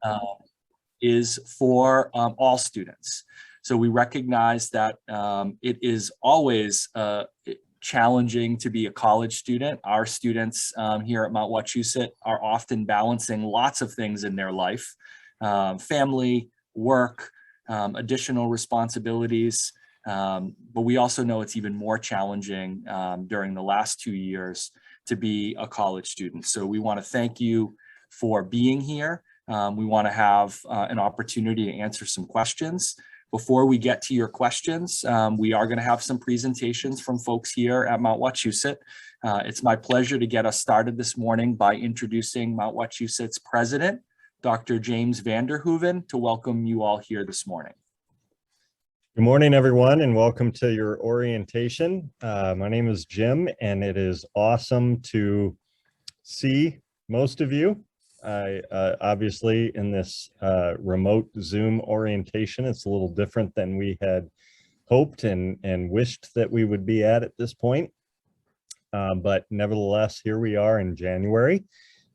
uh, is for all students. So we recognize that it is always challenging to be a college student. Our students here at Mount Wachusett are often balancing lots of things in their life, family, work, additional responsibilities. But we also know it's even more challenging during the last 2 years to be a college student. So we want to thank you for being here. We want to have an opportunity to answer some questions. Before we get to your questions, we are going to have some presentations from folks here at Mount Wachusett. It's my pleasure to get us started this morning by introducing Mount Wachusett's president, Dr. James Vanderhoeven, to welcome you all here this morning. Good morning, everyone, and welcome to your orientation. My name is Jim, and it is awesome to see most of you. Obviously, in this remote Zoom orientation, it's a little different than we had hoped and wished that we would be at this point. But nevertheless, here we are in January,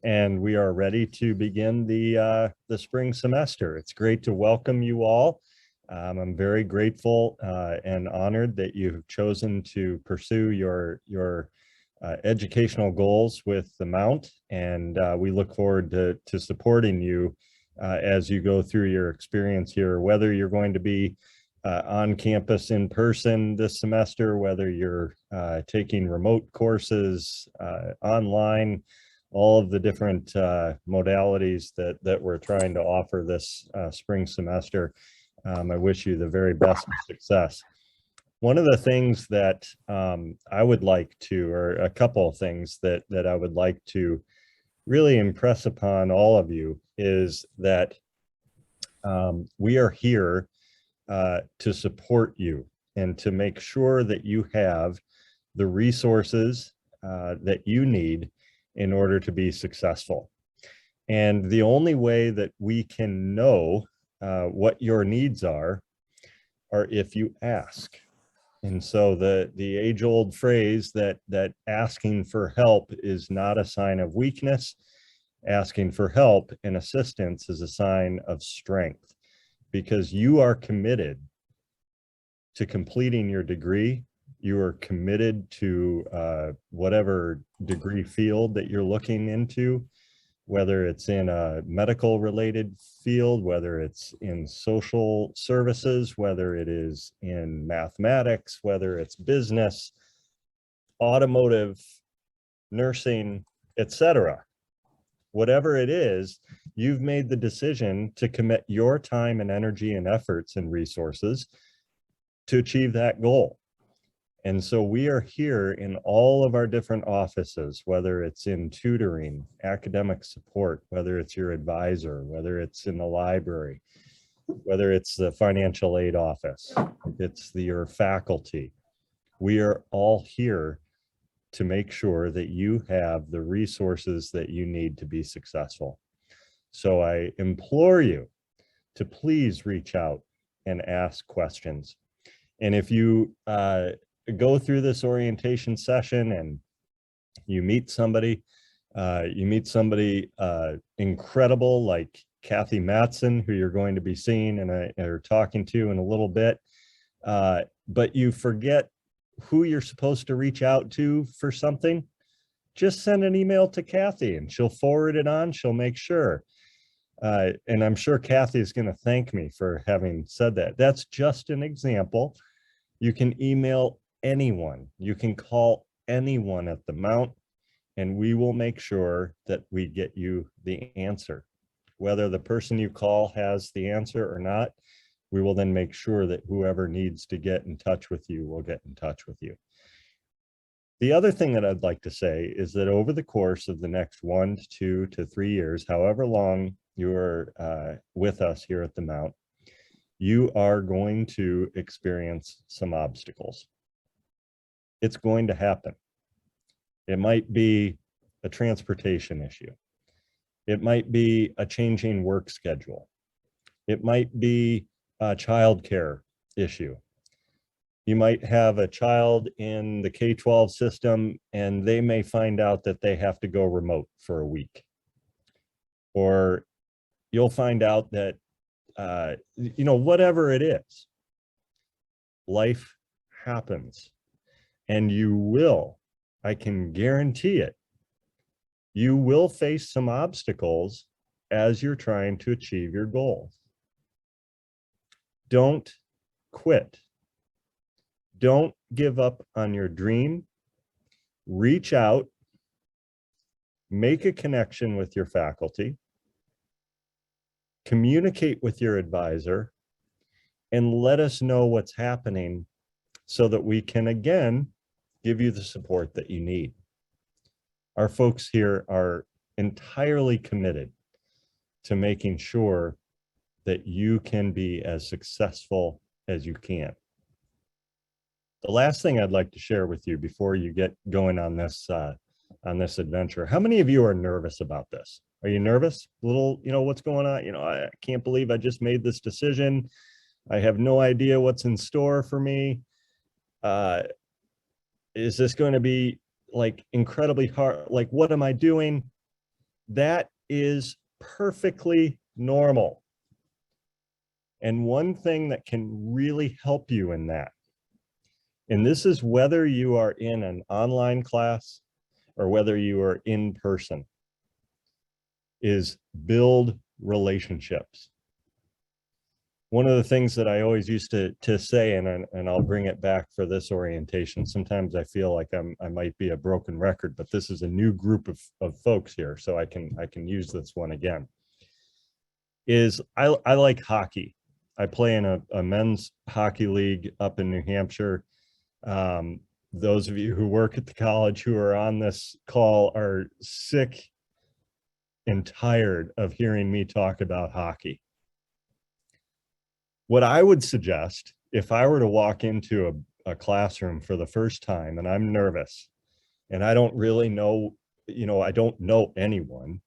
and we are ready to begin the spring semester. It's great to welcome you all. I'm very grateful and honored that you've chosen to pursue your educational goals with the Mount, and we look forward to supporting you as you go through your experience here, whether you're going to be on campus in person this semester, whether you're taking remote courses, online, all of the different modalities that we're trying to offer this spring semester. I wish you the very best of success. One of the things that I would like to, or a couple of things that I would like to really impress upon all of you is that we are here to support you and to make sure that you have the resources that you need in order to be successful. And the only way that we can know what your needs are if you ask. And so the age-old phrase that asking for help is not a sign of weakness. Asking for help and assistance is a sign of strength, because you are committed to completing your degree. You are committed to whatever degree field that you're looking into, whether it's in a medical related field, whether it's in social services, whether it is in mathematics, whether it's business, automotive, nursing, etc. Whatever it is, you've made the decision to commit your time and energy and efforts and resources to achieve that goal. And so we are here in all of our different offices, whether it's in tutoring, academic support, whether it's your advisor, whether it's in the library, whether it's the financial aid office, it's your faculty. We are all here to make sure that you have the resources that you need to be successful. So I implore you to please reach out and ask questions. And if you go through this orientation session and you meet somebody incredible like Kathy Matson, who you're going to be seeing or talking to in a little bit, but you forget who you're supposed to reach out to for something, just send an email to Kathy and she'll forward it on. She'll make sure. And I'm sure Kathy is going to thank me for having said that. That's just an example. You can email anyone, you can call anyone at the Mount, and we will make sure that we get you the answer. Whether the person you call has the answer or not, we will then make sure that whoever needs to get in touch with you will get in touch with you. The other thing that I'd like to say is that over the course of the next 1 to 2 to 3 years, however long you're with us here at the Mount, you are going to experience some obstacles. It's going to happen. It might be a transportation issue. It might be a changing work schedule. It might be a childcare issue. You might have a child in the K-12 system and they may find out that they have to go remote for a week. Or you'll find out that, whatever it is, life happens, and I can guarantee it, you will face some obstacles as you're trying to achieve your goals. Don't quit. Don't give up on your dream. Reach out, make a connection with your faculty, communicate with your advisor, and let us know what's happening so that we can, again, give you the support that you need. Our folks here are entirely committed to making sure that you can be as successful as you can. The last thing I'd like to share with you before you get going on this adventure, how many of you are nervous about this? Are you nervous? A little, what's going on? I can't believe I just made this decision. I have no idea what's in store for me. Is this going to be like incredibly hard? Like, what am I doing? That is perfectly normal. And one thing that can really help you in that, and this is whether you are in an online class or whether you are in person, is build relationships. One of the things that I always used to say, and I'll bring it back for this orientation, sometimes I feel like I might be a broken record, but this is a new group of folks here, so I can use this one again, is I like hockey. I play in a men's hockey league up in New Hampshire. Those of you who work at the college who are on this call are sick and tired of hearing me talk about hockey. What I would suggest, if I were to walk into a classroom for the first time and I'm nervous and I don't really know, I don't know anyone,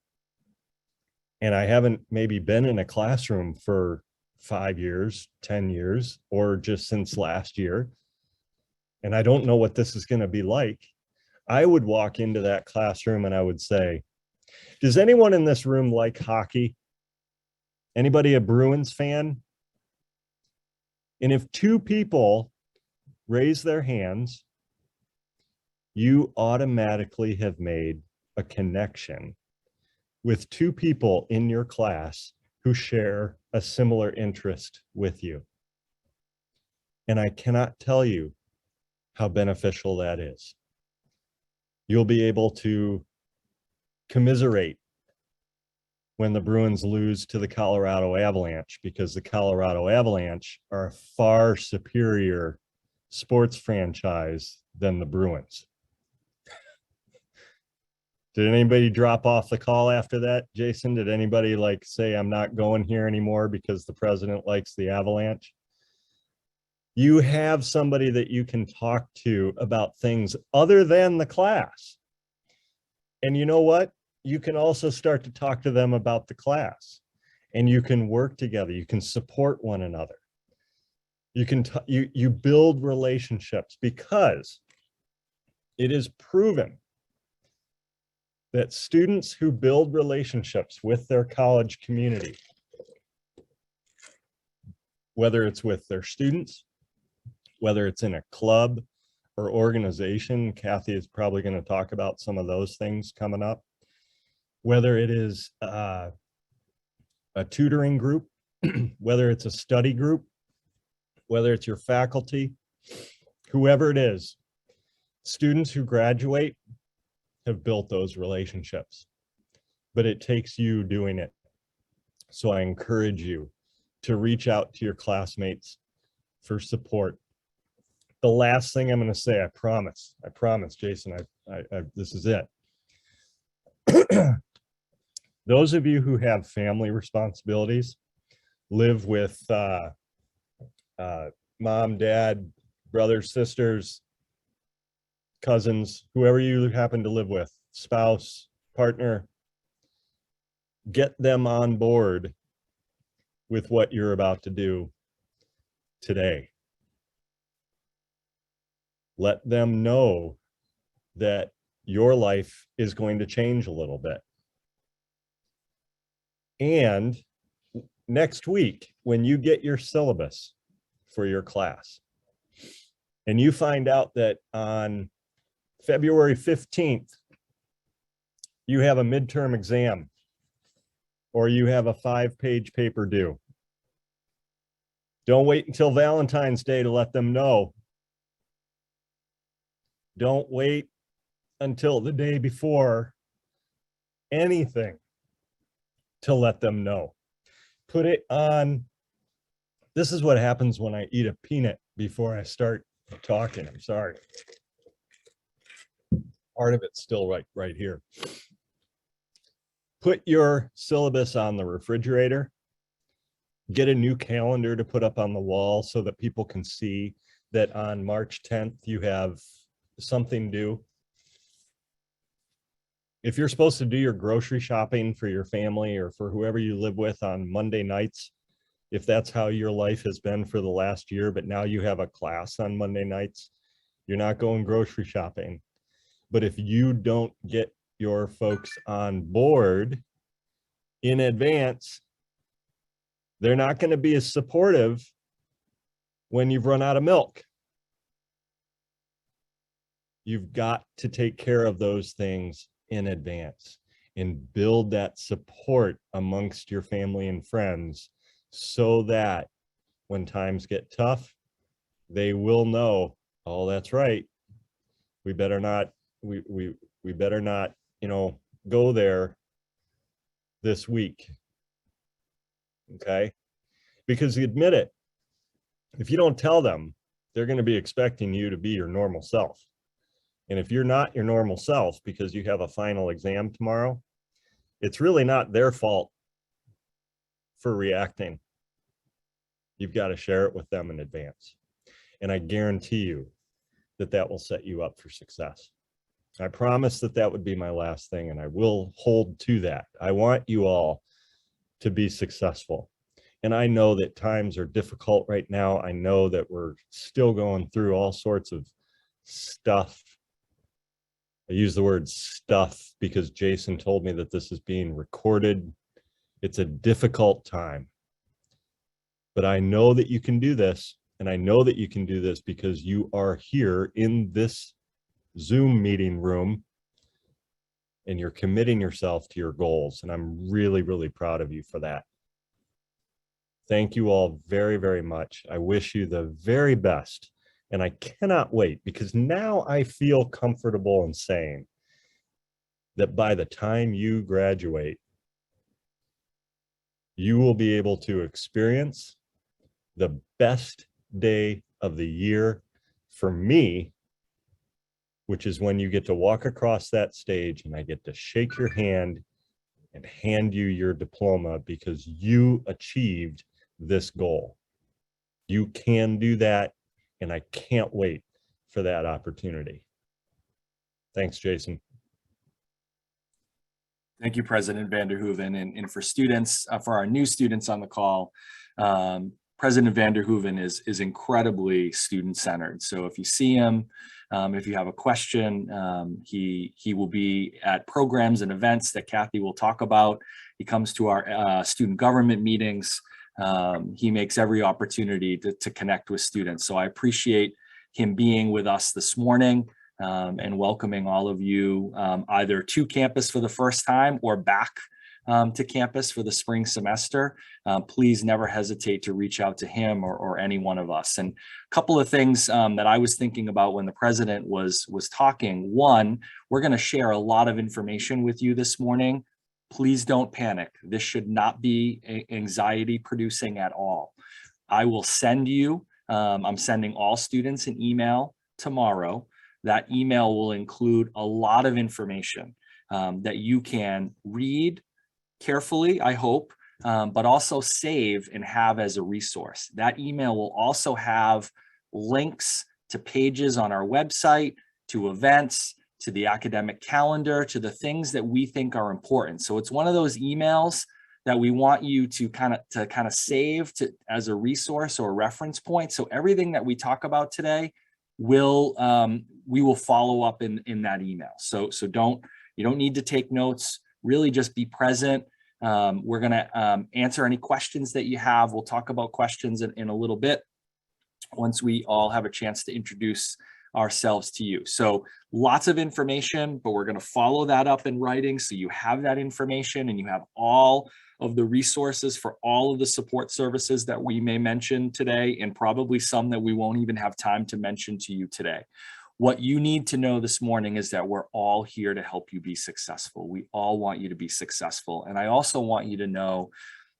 and I haven't maybe been in a classroom for 5 years, 10 years, or just since last year, and I don't know what this is going to be like, I would walk into that classroom and I would say, does anyone in this room like hockey? Anybody a Bruins fan? And if 2 people raise their hands, you automatically have made a connection with 2 people in your class who share a similar interest with you. And I cannot tell you how beneficial that is. You'll be able to commiserate when the Bruins lose to the Colorado Avalanche, because the Colorado Avalanche are a far superior sports franchise than the Bruins. Did anybody drop off the call after that, Jason? Did anybody say, I'm not going here anymore because the president likes the Avalanche? You have somebody that you can talk to about things other than the class. And you know what? You can also start to talk to them about the class, and you can work together. You can support one another. You can you build relationships, because it is proven that students who build relationships with their college community, whether it's with their students, whether it's in a club or organization, Kathy is probably going to talk about some of those things coming up, whether it is a tutoring group, whether it's a study group, whether it's your faculty, whoever it is, students who graduate have built those relationships, but it takes you doing it. So I encourage you to reach out to your classmates for support. The last thing I'm going to say, I promise, Jason, this is it. Those of you who have family responsibilities, live with mom, dad, brothers, sisters, cousins, whoever you happen to live with, spouse, partner, get them on board with what you're about to do today. Let them know that your life is going to change a little bit. And next week, when you get your syllabus for your class, and you find out that on February 15th, you have a midterm exam, or you have a 5-page paper due, don't wait until Valentine's Day to let them know. Don't wait until the day before anything to let them know. Put it on. This is what happens when I eat a peanut before I start talking. I'm sorry. Part of it's still right here. Put your syllabus on the refrigerator. Get a new calendar to put up on the wall so that people can see that on March 10th you have something due. If you're supposed to do your grocery shopping for your family or for whoever you live with on Monday nights, if that's how your life has been for the last year, but now you have a class on Monday nights, you're not going grocery shopping. But if you don't get your folks on board in advance, they're not going to be as supportive when you've run out of milk. You've got to take care of those things in advance and build that support amongst your family and friends so that when times get tough, they will know, oh, that's right. We better not, we better not, go there this week. Okay? Because you admit it, if you don't tell them, they're going to be expecting you to be your normal self. And if you're not your normal self because you have a final exam tomorrow, it's really not their fault for reacting. You've got to share it with them in advance. And I guarantee you that that will set you up for success. I promised that that would be my last thing, and I will hold to that. I want you all to be successful. And I know that times are difficult right now. I know that we're still going through all sorts of stuff. I use the word stuff because Jason told me that this is being recorded. It's a difficult time. But I know that you can do this. And I know that you can do this because you are here in this Zoom meeting room and you're committing yourself to your goals. And I'm really, really proud of you for that. Thank you all very, very much. I wish you the very best. And I cannot wait because now I feel comfortable in saying that by the time you graduate, you will be able to experience the best day of the year for me, which is when you get to walk across that stage and I get to shake your hand and hand you your diploma because you achieved this goal. You can do that, and I can't wait for that opportunity. Thanks, Jason. Thank you, President Vanderhoeven. And for students, for our new students on the call, President Vanderhoeven is incredibly student-centered. So if you see him, if you have a question, he will be at programs and events that Kathy will talk about. He comes to our student government meetings. He makes every opportunity to connect with students. So I appreciate him being with us this morning and welcoming all of you either to campus for the first time or back to campus for the spring semester. Please never hesitate to reach out to him or any one of us. And a couple of things that I was thinking about when the president was talking. One, we're going to share a lot of information with you this morning. Please don't panic. This should not be anxiety producing at all. I will send you, I'm sending all students an email tomorrow. That email will include a lot of information that you can read carefully, I hope, but also save and have as a resource. That email will also have links to pages on our website, to events, to the academic calendar, to the things that we think are important. So it's one of those emails that we want you to kind of save as a resource or a reference point. So everything that we talk about today we will follow up in that email. So you don't need to take notes, really just be present. We're going to answer any questions that you have. We'll talk about questions in a little bit once we all have a chance to introduce ourselves to you. So lots of information, but we're going to follow that up in writing so you have that information and you have all of the resources for all of the support services that we may mention today, and probably some that we won't even have time to mention to you today. What you need to know this morning is that we're all here to help you be successful. We all want you to be successful. And I also want you to know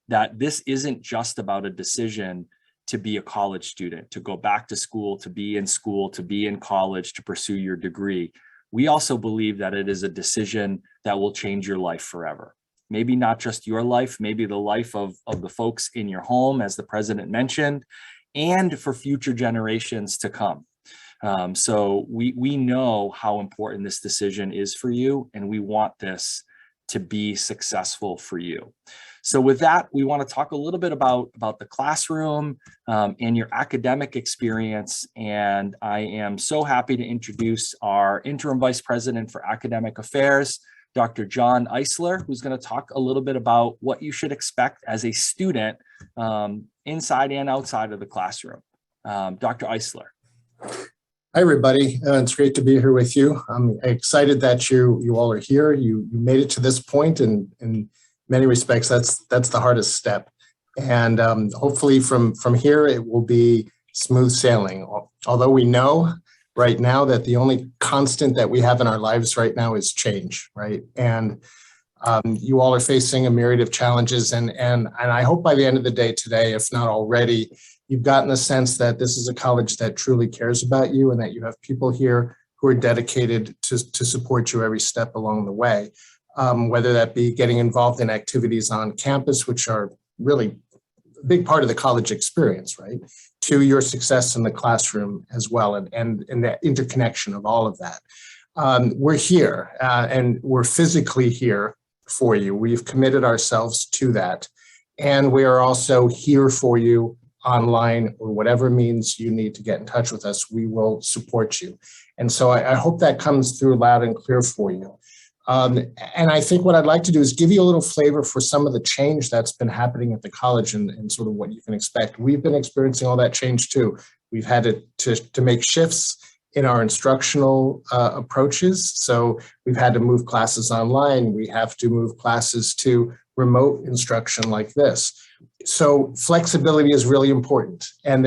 that this isn't just about a decision to be a college student, to go back to school, to be in college, to pursue your degree. We also believe that it is a decision that will change your life forever. Maybe not just your life, maybe the life of the folks in your home, as the president mentioned, and for future generations to come. So we know how important this decision is for you, and we want this to be successful for you. So with that, we want to talk a little bit about the classroom and your academic experience. And I am so happy to introduce our Interim Vice President for Academic Affairs, Dr. John Eisler, who's going to talk a little bit about what you should expect as a student inside and outside of the classroom. Dr. Eisler. Hi, everybody. It's great to be here with you. I'm excited that you all are here. You made it to this point, and in many respects, that's the hardest step. And hopefully from here, it will be smooth sailing. Although we know right now that the only constant that we have in our lives right now is change, right? And you all are facing a myriad of challenges. And I hope by the end of the day today, if not already, you've gotten the sense that this is a college that truly cares about you and that you have people here who are dedicated to support you every step along the way, whether that be getting involved in activities on campus, which are really a big part of the college experience, right, to your success in the classroom as well, and the interconnection of all of that. We're here and we're physically here for you. We've committed ourselves to that. And we are also here for you online, or whatever means you need to get in touch with us. We will support you. And so I hope that comes through loud and clear for you. And I think what I'd like to do is give you a little flavor for some of the change that's been happening at the college and sort of what you can expect. We've been experiencing all that change too. We've had to make shifts in our instructional approaches. So we've had to move classes online. We have to move classes to remote instruction like this. So flexibility is really important, and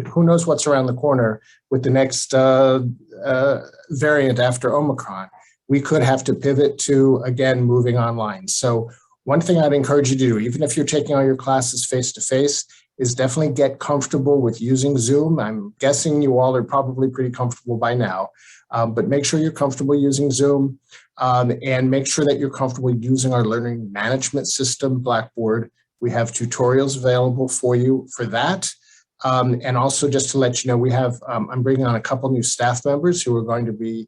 who knows what's around the corner with the next variant after Omicron. We could have to pivot to, again, moving online. So one thing I'd encourage you to do, even if you're taking all your classes face-to-face, is definitely get comfortable with using Zoom. I'm guessing you all are probably pretty comfortable by now, but make sure you're comfortable using Zoom, and make sure that you're comfortable using our learning management system, Blackboard. We have tutorials available for you for that. And also just to let you know, we have, I'm bringing on a couple new staff members who are going to be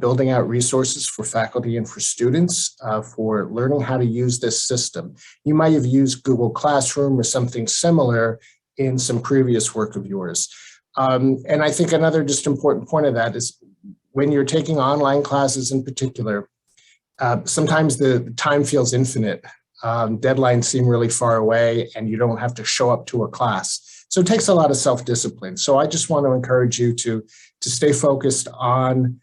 building out resources for faculty and for students for learning how to use this system. You might have used Google Classroom or something similar in some previous work of yours. And I think another just important point of that is when you're taking online classes in particular, sometimes the time feels infinite. Deadlines seem really far away and you don't have to show up to a class. So it takes a lot of self-discipline. So I just want to encourage you to stay focused on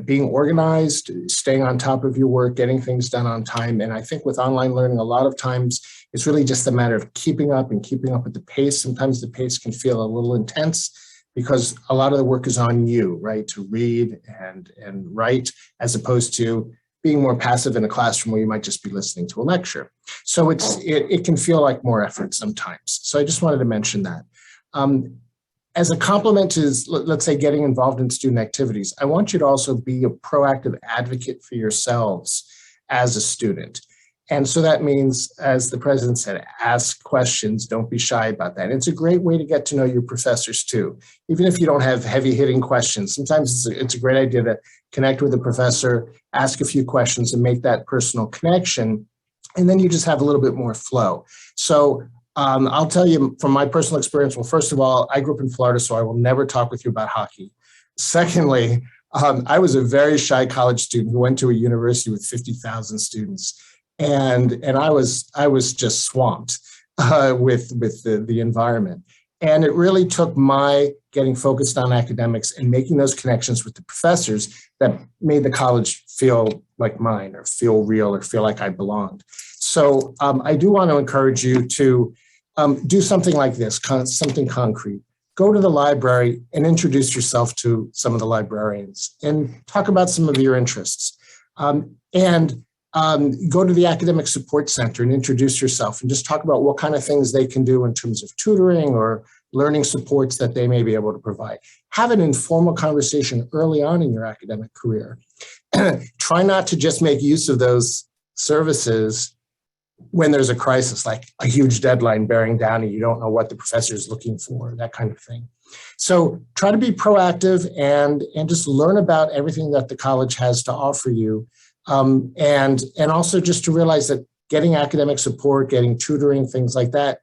being organized, staying on top of your work, getting things done on time. And I think with online learning, a lot of times it's really just a matter of keeping up with the pace. Sometimes the pace can feel a little intense because a lot of the work is on you, right? To read and write, as opposed to being more passive in a classroom where you might just be listening to a lecture. So it can feel like more effort sometimes. So I just wanted to mention that. As a complement to, let's say, getting involved in student activities, I want you to also be a proactive advocate for yourselves as a student. And so that means, as the president said, ask questions, don't be shy about that. And it's a great way to get to know your professors too. Even if you don't have heavy hitting questions, sometimes it's a great idea to connect with a professor, ask a few questions and make that personal connection. And then you just have a little bit more flow. So I'll tell you from my personal experience, well, first of all, I grew up in Florida, so I will never talk with you about hockey. Secondly, I was a very shy college student who went to a university with 50,000 students. and I was just swamped with the environment. And it really took my getting focused on academics and making those connections with the professors that made the college feel like mine, or feel real, or feel like I belonged. So I do want to encourage you to do something like this, something concrete. Go to the library and introduce yourself to some of the librarians and talk about some of your interests. And go to the Academic Support Center and introduce yourself and just talk about what kind of things they can do in terms of tutoring or learning supports that they may be able to provide. Have an informal conversation early on in your academic career. Try not to just make use of those services when there's a crisis, like a huge deadline bearing down and you don't know what the professor is looking for, that kind of thing. So try to be proactive and just learn about everything that the college has to offer you. And also just to realize that getting academic support, getting tutoring, things like that,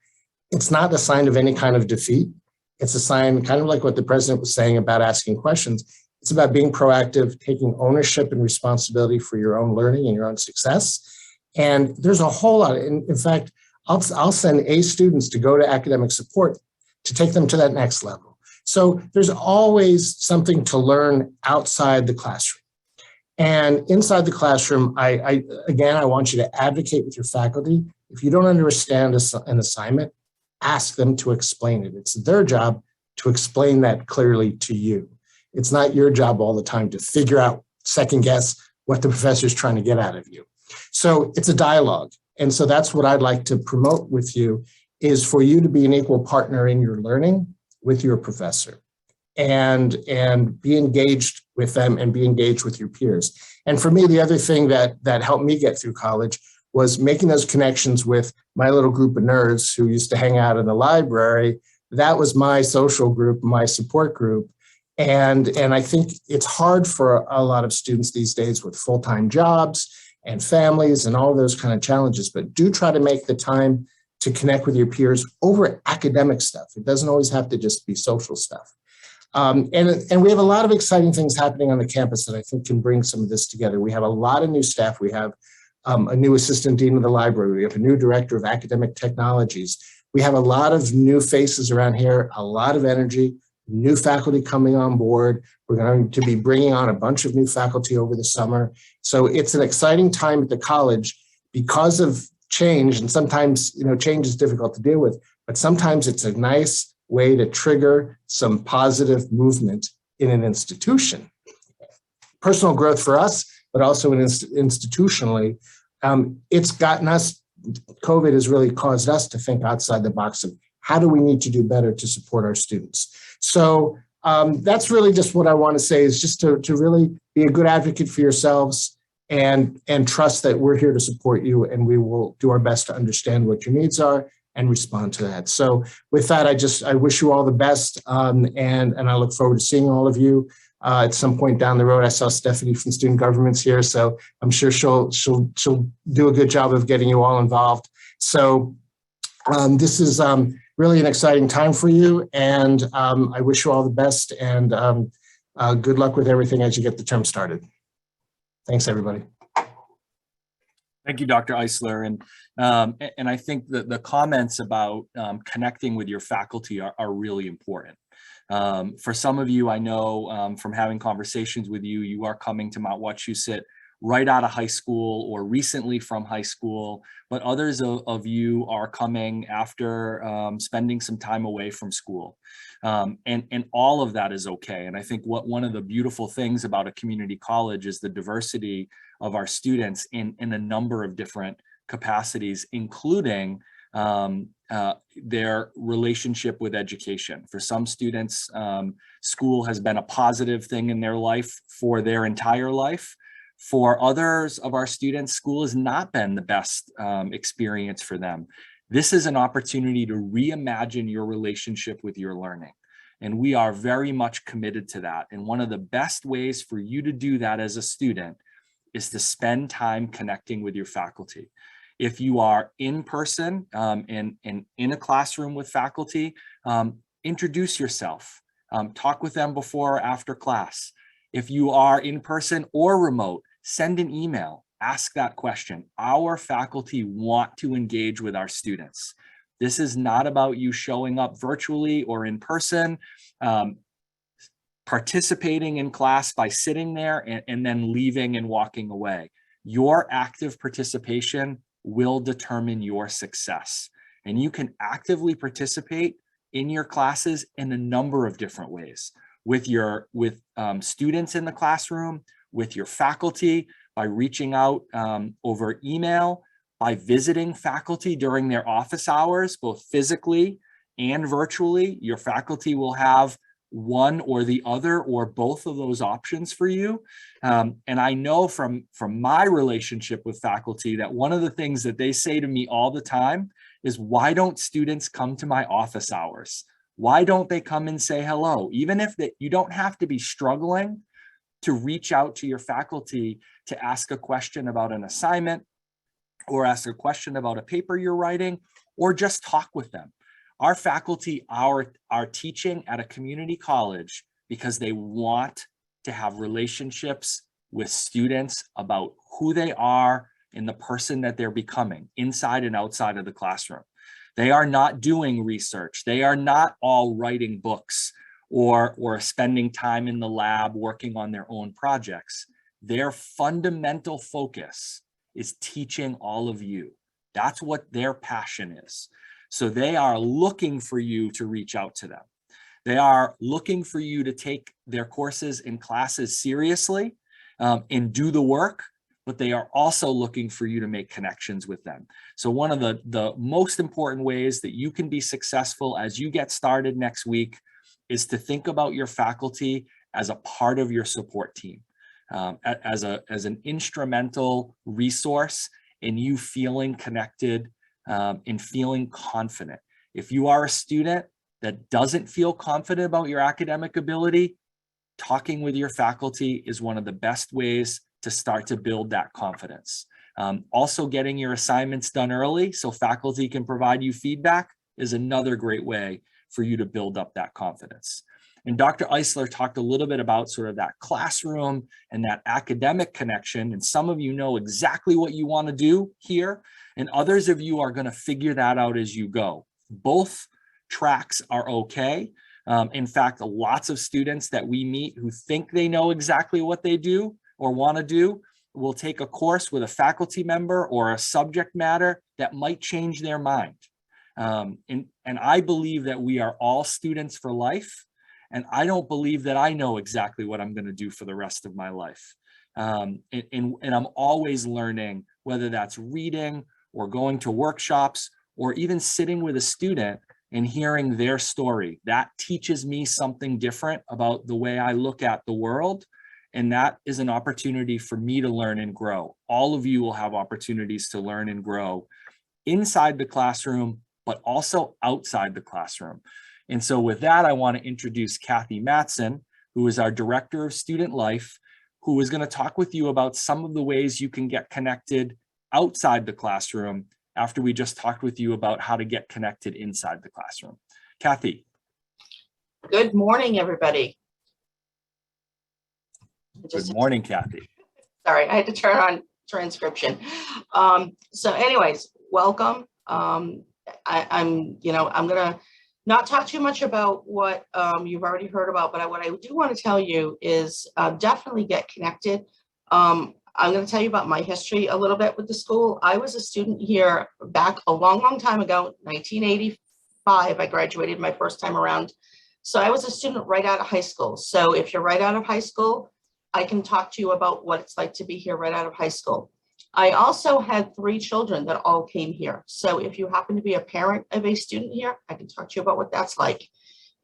it's not a sign of any kind of defeat. It's a sign, kind of like what the president was saying about asking questions. It's about being proactive, taking ownership and responsibility for your own learning and your own success. And there's a whole lot. In fact, I'll send A students to go to academic support to take them to that next level. So there's always something to learn outside the classroom. And inside the classroom, I want you to advocate with your faculty. If you don't understand an assignment, ask them to explain it. It's their job to explain that clearly to you. It's not your job all the time to figure out, second guess what the professor is trying to get out of you. So it's a dialogue. And so that's what I'd like to promote with you, is for you to be an equal partner in your learning with your professor, and be engaged with them and be engaged with your peers. And for me, the other thing that helped me get through college was making those connections with my little group of nerds who used to hang out in the library. That was my social group, my support group. And I think it's hard for a lot of students these days with full-time jobs and families and all those kind of challenges, but do try to make the time to connect with your peers over academic stuff. It doesn't always have to just be social stuff. And we have a lot of exciting things happening on the campus that I think can bring some of this together. We have a lot of new staff. We have a new assistant dean of the library. We have a new director of academic technologies. We have a lot of new faces around here, a lot of energy, new faculty coming on board. We're going to be bringing on a bunch of new faculty over the summer. So it's an exciting time at the college because of change. And sometimes, change is difficult to deal with, but sometimes it's a nice way to trigger some positive movement in an institution. Personal growth for us, but also institutionally, it's gotten us, COVID has really caused us to think outside the box of how do we need to do better to support our students. So that's really just what I want to say, is just to really be a good advocate for yourselves and trust that we're here to support you, and we will do our best to understand what your needs are and respond to that. So with that, I wish you all the best, and I look forward to seeing all of you at some point down the road. I saw Stephanie from Student Governments here, so I'm sure she'll do a good job of getting you all involved. So this is really an exciting time for you, and I wish you all the best, and good luck with everything as you get the term started. Thanks, everybody. Thank you, Dr. Eisler. And I think that the comments about connecting with your faculty are really important. For some of you, I know from having conversations with you, you are coming to Mount Wachusett right out of high school or recently from high school, but others of you are coming after spending some time away from school. And all of that is okay. And I think one of the beautiful things about a community college is the diversity of our students in a number of different capacities, including their relationship with education. For some students, school has been a positive thing in their life for their entire life. For others of our students, school has not been the best experience for them. This is an opportunity to reimagine your relationship with your learning. And we are very much committed to that. And one of the best ways for you to do that as a student is to spend time connecting with your faculty. If you are in person and in a classroom with faculty, introduce yourself, talk with them before or after class. If you are in person or remote, send an email, ask that question. Our faculty want to engage with our students. This is not about you showing up virtually or in person, participating in class by sitting there and then leaving and walking away. Your active participation will determine your success. And you can actively participate in your classes in a number of different ways, with students in the classroom, with your faculty, by reaching out over email, by visiting faculty during their office hours, both physically and virtually. Your faculty will have one or the other or both of those options for you. And I know from my relationship with faculty that one of the things that they say to me all the time is, why don't students come to my office hours? Why don't they come and say hello? Even if you don't have to be struggling to reach out to your faculty to ask a question about an assignment, or ask a question about a paper you're writing, or just talk with them. Our faculty are teaching at a community college because they want to have relationships with students about who they are and the person that they're becoming inside and outside of the classroom. They are not doing research. They are not all writing books or spending time in the lab working on their own projects. Their fundamental focus is teaching all of you. That's what their passion is. So they are looking for you to reach out to them. They are looking for you to take their courses and classes seriously and do the work, but they are also looking for you to make connections with them. So one of the most important ways that you can be successful as you get started next week is to think about your faculty as a part of your support team. As an instrumental resource in you feeling connected and feeling confident. If you are a student that doesn't feel confident about your academic ability, talking with your faculty is one of the best ways to start to build that confidence. Also, getting your assignments done early so faculty can provide you feedback is another great way for you to build up that confidence. And Dr. Eisler talked a little bit about sort of that classroom and that academic connection. And some of you know exactly what you want to do here, and others of you are going to figure that out as you go. Both tracks are okay. In fact, lots of students that we meet who think they know exactly what they do or want to do will take a course with a faculty member or a subject matter that might change their mind. And I believe that we are all students for life. And I don't believe that I know exactly what I'm going to do for the rest of my life. And I'm always learning, whether that's reading or going to workshops or even sitting with a student and hearing their story. That teaches me something different about the way I look at the world. And that is an opportunity for me to learn and grow. All of you will have opportunities to learn and grow inside the classroom, but also outside the classroom. And so with that, I want to introduce Kathy Matson, who is our Director of Student Life, who is going to talk with you about some of the ways you can get connected outside the classroom after we just talked with you about how to get connected inside the classroom. Kathy. Good morning, everybody. Good morning, Kathy. Sorry, I had to turn on transcription. So anyways, welcome. I'm gonna not talk too much about what you've already heard about, but what I do want to tell you is definitely get connected. I'm going to tell you about my history a little bit with the school. I was a student here back a long, long time ago, 1985. I graduated my first time around. So I was a student right out of high school. So if you're right out of high school, I can talk to you about what it's like to be here right out of high school. I also had 3 children that all came here. So if you happen to be a parent of a student here, I can talk to you about what that's like.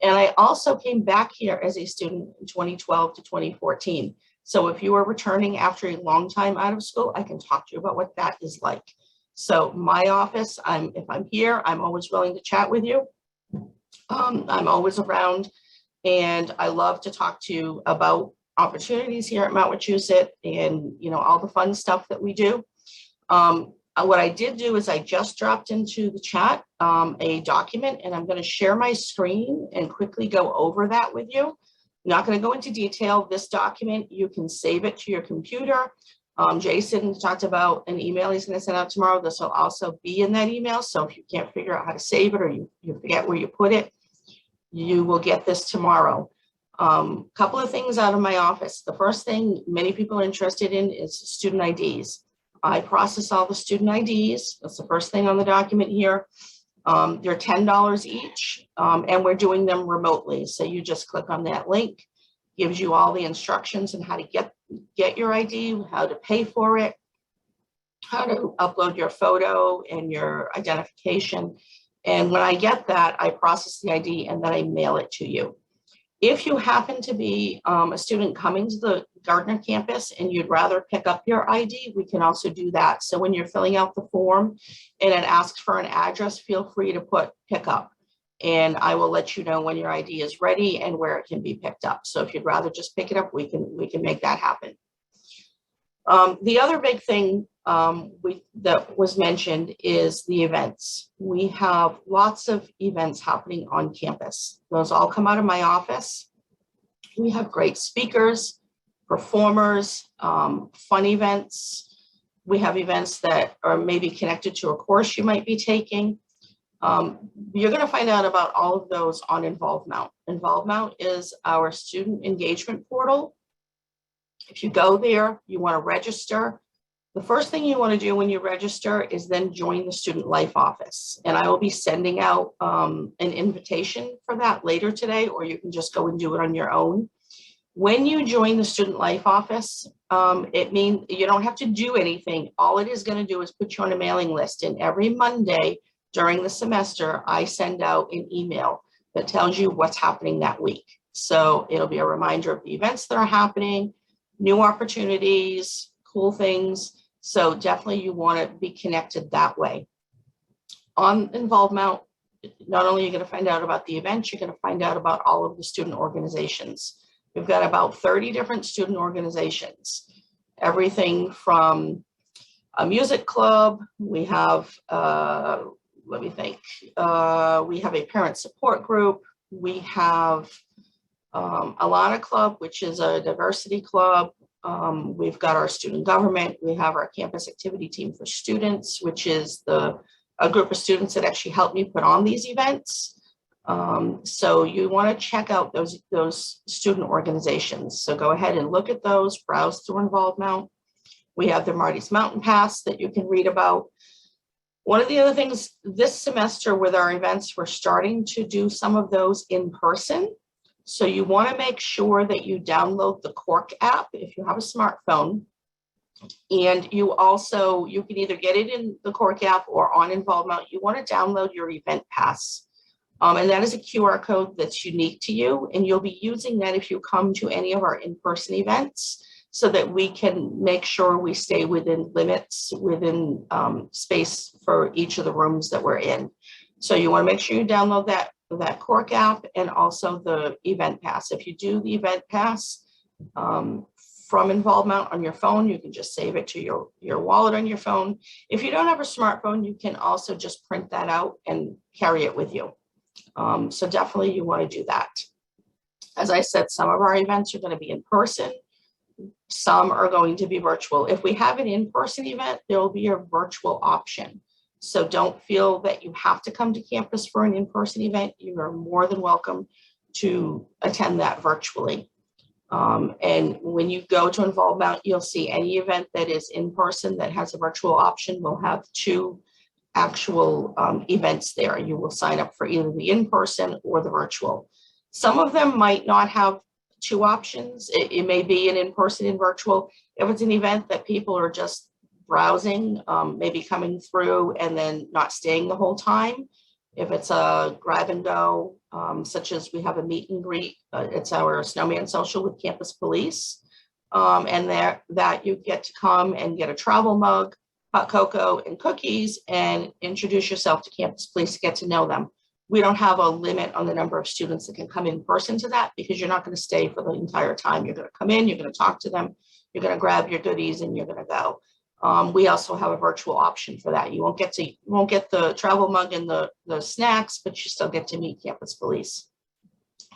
And I also came back here as a student in 2012 to 2014. So if you are returning after a long time out of school, I can talk to you about what that is like. So my office, if I'm here, I'm always willing to chat with you. I'm always around, and I love to talk to you about opportunities here at Mount Wachusett and, you know, all the fun stuff that we do. What I did do is I just dropped into the chat a document, and I'm going to share my screen and quickly go over that with you. I'm not going to go into detail. This document, you can save it to your computer, Jason talked about an email he's going to send out tomorrow. This will also be in that email. So if you can't figure out how to save it, or you forget where you put it, you will get this tomorrow. Couple of things out of my office. The first thing many people are interested in is student IDs. I process all the student IDs. That's the first thing on the document here. They're $10 each, and we're doing them remotely. So you just click on that link, gives you all the instructions on how to get your ID, how to pay for it, how to upload your photo and your identification. And when I get that, I process the ID and then I mail it to you. If you happen to be a student coming to the Gardner campus and you'd rather pick up your ID, we can also do that. So when you're filling out the form and it asks for an address, feel free to put pick up. And I will let you know when your ID is ready and where it can be picked up. So if you'd rather just pick it up, we can make that happen. The other big thing that was mentioned is the events. We have lots of events happening on campus. Those all come out of my office. We have great speakers, performers, fun events. We have events that are maybe connected to a course you might be taking. You're going to find out about all of those on InvolveMount. InvolveMount is our student engagement portal. If you go there, you want to register. The first thing you want to do when you register is then join the Student Life Office. And I will be sending out an invitation for that later today, or you can just go and do it on your own. When you join the Student Life Office, it means you don't have to do anything. All it is going to do is put you on a mailing list. And every Monday during the semester, I send out an email that tells you what's happening that week. So it'll be a reminder of the events that are happening, new opportunities, cool things. So definitely you want to be connected that way. On InvolveMount, not only are you going to find out about the events, you're going to find out about all of the student organizations. We've got about 30 different student organizations, everything from a music club. We have, let me think, we have a parent support group. We have Alana Club, which is a diversity club. We've got our student government. We have our campus activity team for students, which is a group of students that actually help me put on these events. So you want to check out those student organizations. So go ahead and look at those, browse through InvolveMount. We have the Marty's Mountain Pass that you can read about. One of the other things this semester with our events, we're starting to do some of those in person. So you want to make sure that you download the Cork app if you have a smartphone. And you can either get it in the Cork app or on InvolveMount. You want to download your event pass. And that is a QR code that's unique to you. And you'll be using that if you come to any of our in-person events so that we can make sure we stay within limits, within space for each of the rooms that we're in. So you want to make sure you download that Cork app and also the event pass. If you do the event pass from InvolveMount on your phone, you can just save it to your wallet on your phone. If you don't have a smartphone, you can also just print that out and carry it with you. So definitely you want to do that. As I said, some of our events are going to be in person. Some are going to be virtual. If we have an in-person event, there will be a virtual option. So don't feel that you have to come to campus for an in-person event. You are more than welcome to attend that virtually. And when you go to InvolveMount, you'll see any event that is in person that has a virtual option will have two actual events there. You will sign up for either the in-person or the virtual. Some of them might not have two options. It may be an in-person and virtual. If it's an event that people are just browsing, maybe coming through and then not staying the whole time. If it's a grab and go, such as we have a meet and greet, it's our snowman social with campus police. And that you get to come and get a travel mug, hot cocoa and cookies and introduce yourself to campus police, get to know them. We don't have a limit on the number of students that can come in person to that because you're not going to stay for the entire time. You're going to come in, you're going to talk to them, you're going to grab your goodies and you're going to go. We also have a virtual option for that. You won't get the travel mug and the snacks, but you still get to meet campus police.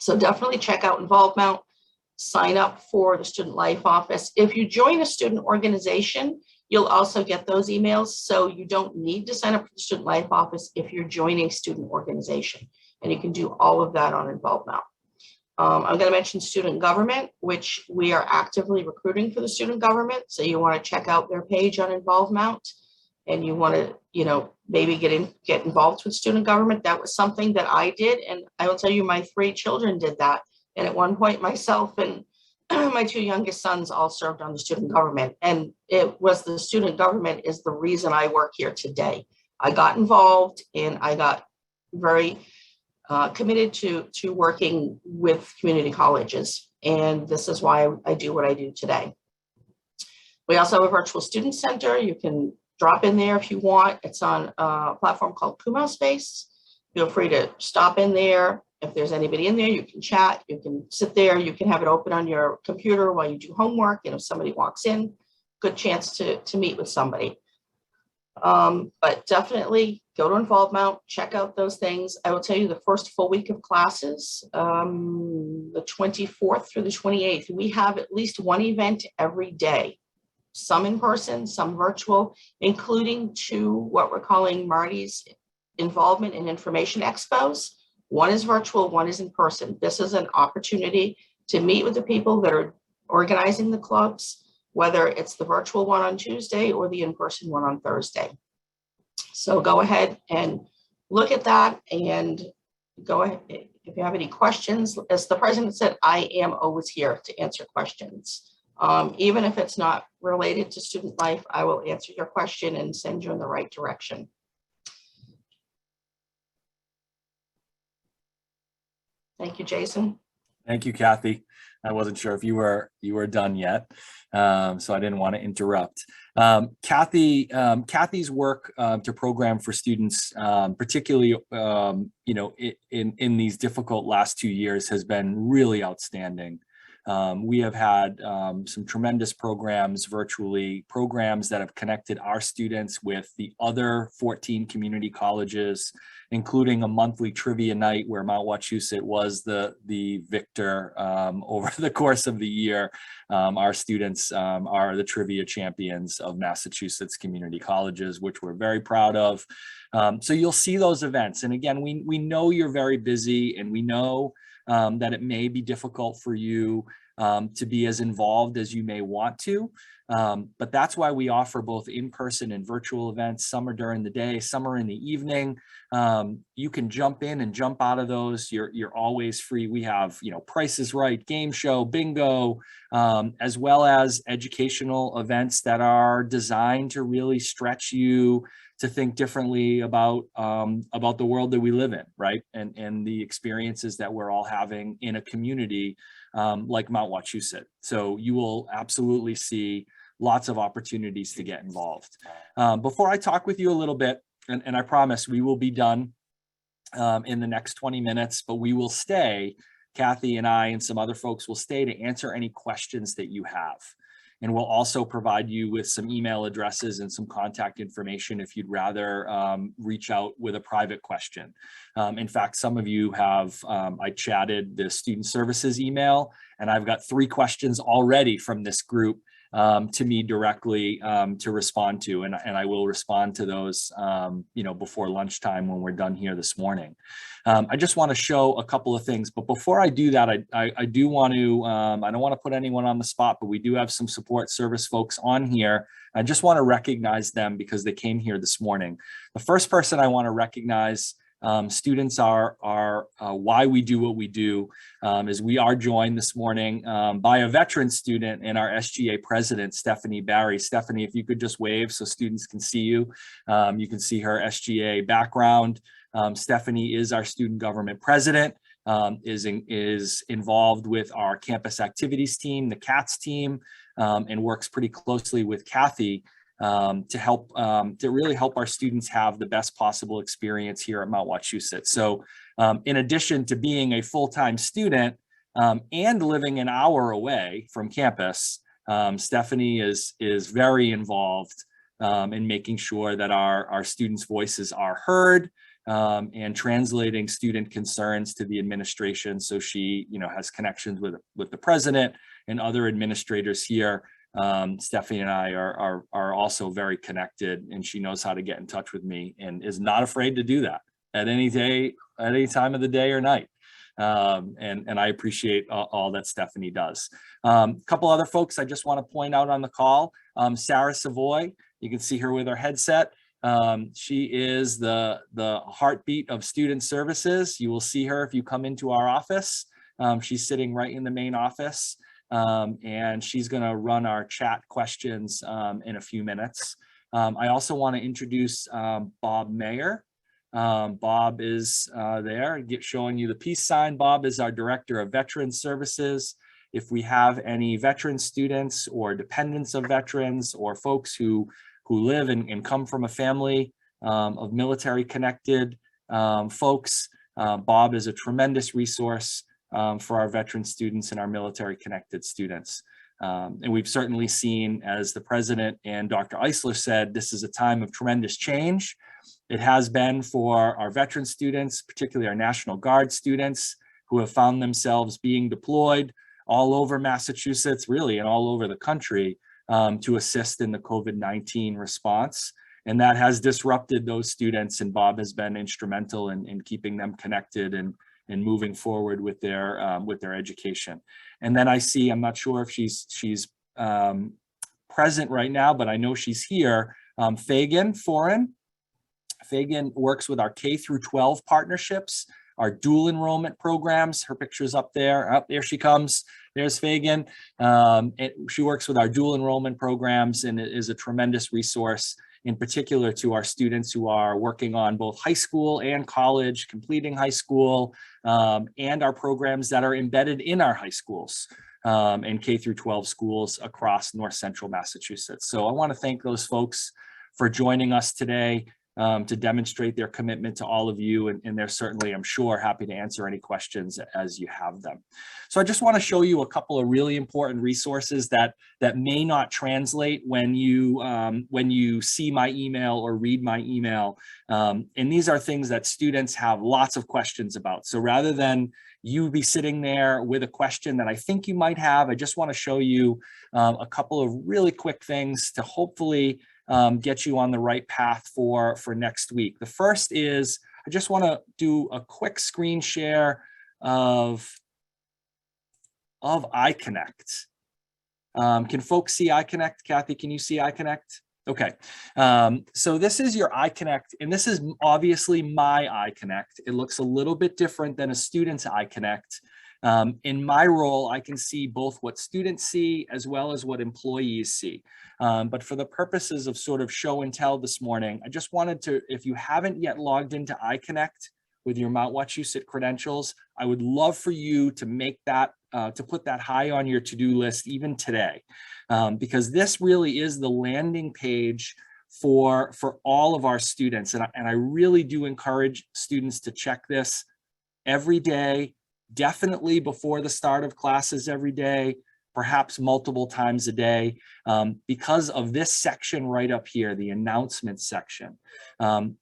So definitely check out InvolveMount. sign up for the Student Life Office. If you join a student organization, you'll also get those emails. So you don't need to sign up for the Student Life Office if you're joining a student organization. And you can do all of that on InvolveMount. I'm going to mention student government, which we are actively recruiting for the student government. So you want to check out their page on InvolveMount, and you want to, maybe get involved with student government. That was something that I did. And I will tell you, my 3 children did that. And at one point, myself and my 2 youngest sons all served on the student government. And it was the student government is the reason I work here today. I got involved and I got very committed to working with community colleges. And this is why I do what I do today. We also have a virtual student center. You can drop in there if you want. It's on a platform called Kumho Space. Feel free to stop in there. If there's anybody in there, you can chat, you can sit there, you can have it open on your computer while you do homework. And if somebody walks in, good chance to meet with somebody. But definitely go to InvolveMount, check out those things. I will tell you the first full week of classes, the 24th through the 28th, we have at least one event every day, some in person, some virtual, including 2 what we're calling Marty's Involvement and Information Expos. One is virtual, one is in person. This is an opportunity to meet with the people that are organizing the clubs, whether it's the virtual one on Tuesday or the in-person one on Thursday. So go ahead and look at that and go ahead. If you have any questions, as the president said, I am always here to answer questions. Even if it's not related to student life, I will answer your question and send you in the right direction. Thank you, Jason. Thank you, Kathy. I wasn't sure if you were done yet, so I didn't want to interrupt. Kathy's work to program for students, particularly in these difficult last 2 years, has been really outstanding. We have had some tremendous programs virtually, programs that have connected our students with the other 14 community colleges, including a monthly trivia night where Mount Wachusett was the victor over the course of the year. Our students are the trivia champions of Massachusetts community colleges, which we're very proud of. So you'll see those events. And again, we know you're very busy, and we know that it may be difficult for you to be as involved as you may want to. But that's why we offer both in-person and virtual events. Some are during the day, some are in the evening. You can jump in and jump out of those. You're always free. We have, Price is Right, game show, bingo, as well as educational events that are designed to really stretch you to think differently about the world that we live in, right? And the experiences that we're all having in a community like Mount Wachusett. So you will absolutely see lots of opportunities to get involved. Before I talk with you a little bit, and I promise we will be done in the next 20 minutes, but we will stay, Kathy and I and some other folks will stay to answer any questions that you have. And we'll also provide you with some email addresses and some contact information if you'd rather reach out with a private question. In fact, some of you have, I chatted the student services email, and I've got 3 questions already from this group to me directly to respond to. And I will respond to those, before lunchtime when we're done here this morning. I just want to show a couple of things, but before I do that, I do want to, I don't want to put anyone on the spot, but we do have some support service folks on here. I just want to recognize them because they came here this morning. The first person I want to recognize, students are why we do what we do, is we are joined this morning by a veteran student and our SGA president, Stephanie Barry. Stephanie, if you could just wave so students can see you. You can see her SGA background. Stephanie is our student government president, is involved with our campus activities team, the CATS team, and works pretty closely with Kathy to help, to really help our students have the best possible experience here at Mount Wachusett. So in addition to being a full-time student and living an hour away from campus, Stephanie is very involved in making sure that our students' voices are heard, and translating student concerns to the administration. So she, has connections with the president and other administrators here. Stephanie and I are also very connected, and she knows how to get in touch with me and is not afraid to do that at any time of the day or night. And I appreciate all that Stephanie does. A couple other folks I just want to point out on the call. Sarah Savoy, you can see her with her headset. She is the heartbeat of student services. You will see her if you come into our office. She's sitting right in the main office, and she's going to run our chat questions in a few minutes. I also want to introduce Bob Mayer. Bob is there showing you the peace sign. Bob is our Director of Veterans Services. If we have any veteran students or dependents of veterans or folks who live and come from a family of military connected folks, Bob is a tremendous resource for our veteran students and our military connected students. And we've certainly seen, as the president and Dr. Eisler said, this is a time of tremendous change. It has been for our veteran students, particularly our National Guard students, who have found themselves being deployed all over Massachusetts, really, and all over the country to assist in the COVID-19 response. And that has disrupted those students, and Bob has been instrumental in keeping them connected and moving forward with their education. And then I see, I'm not sure if she's present right now, but I know she's here. Fagan Foran. Fagan works with our K through 12 partnerships, our dual enrollment programs. Her picture's up there. Oh, there she comes. There's Fagan. She works with our dual enrollment programs and is a tremendous resource, in particular to our students who are working on both high school and college, completing high school, and our programs that are embedded in our high schools and K through 12 schools across North Central Massachusetts. So I want to thank those folks for joining us today to demonstrate their commitment to all of you. And they're certainly, I'm sure, happy to answer any questions as you have them. So I just want to show you a couple of really important resources that may not translate when you see my email or read my email. And these are things that students have lots of questions about. So rather than you be sitting there with a question that I think you might have, I just want to show you a couple of really quick things to hopefully get you on the right path for next week. The first is, I just want to do a quick screen share of iConnect. Can folks see iConnect? Kathy, can you see iConnect? Okay, so this is your iConnect, and this is obviously my iConnect. It looks a little bit different than a student's iConnect. In my role, I can see both what students see as well as what employees see. But for the purposes of sort of show and tell this morning, I just wanted to, if you haven't yet logged into iConnect with your Mount Wachusett credentials, I would love for you to make that, to put that high on your to-do list even today, because this really is the landing page for all of our students. And I really do encourage students to check this every day, definitely before the start of classes every day, perhaps multiple times a day, because of this section right up here, the announcement section.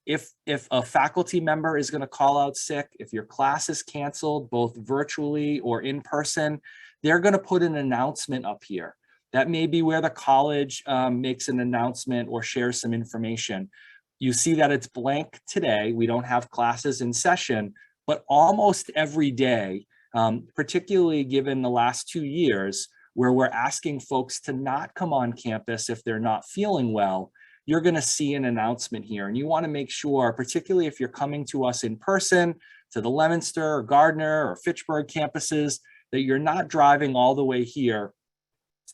If a faculty member is going to call out sick, if your class is canceled, both virtually or in person, they're going to put an announcement up here. That may be where the college makes an announcement or shares some information. You see that it's blank today. We don't have classes in session, but almost every day, particularly given the last 2 years, where we're asking folks to not come on campus if they're not feeling well, you're going to see an announcement here. And you want to make sure, particularly if you're coming to us in person, to the Leominster or Gardner or Fitchburg campuses, that you're not driving all the way here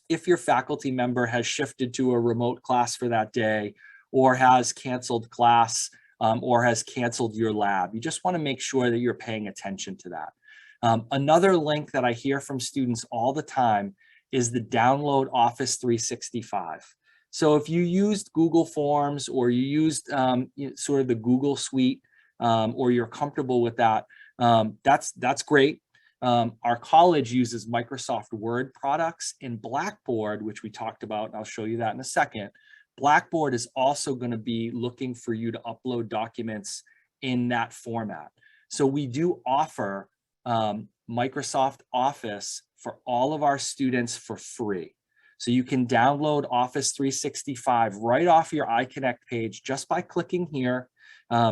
if your faculty member has shifted to a remote class for that day or has canceled class or has canceled your lab. You just want to make sure that you're paying attention to that. Another link that I hear from students all the time is the download Office 365. So if you used Google Forms or you used sort of the Google Suite or you're comfortable with that, that's great. Our college uses Microsoft Word products, and Blackboard, which we talked about, and I'll show you that in a second. Blackboard is also going to be looking for you to upload documents in that format. So we do offer Microsoft Office for all of our students for free. So you can download Office 365 right off your iConnect page just by clicking here,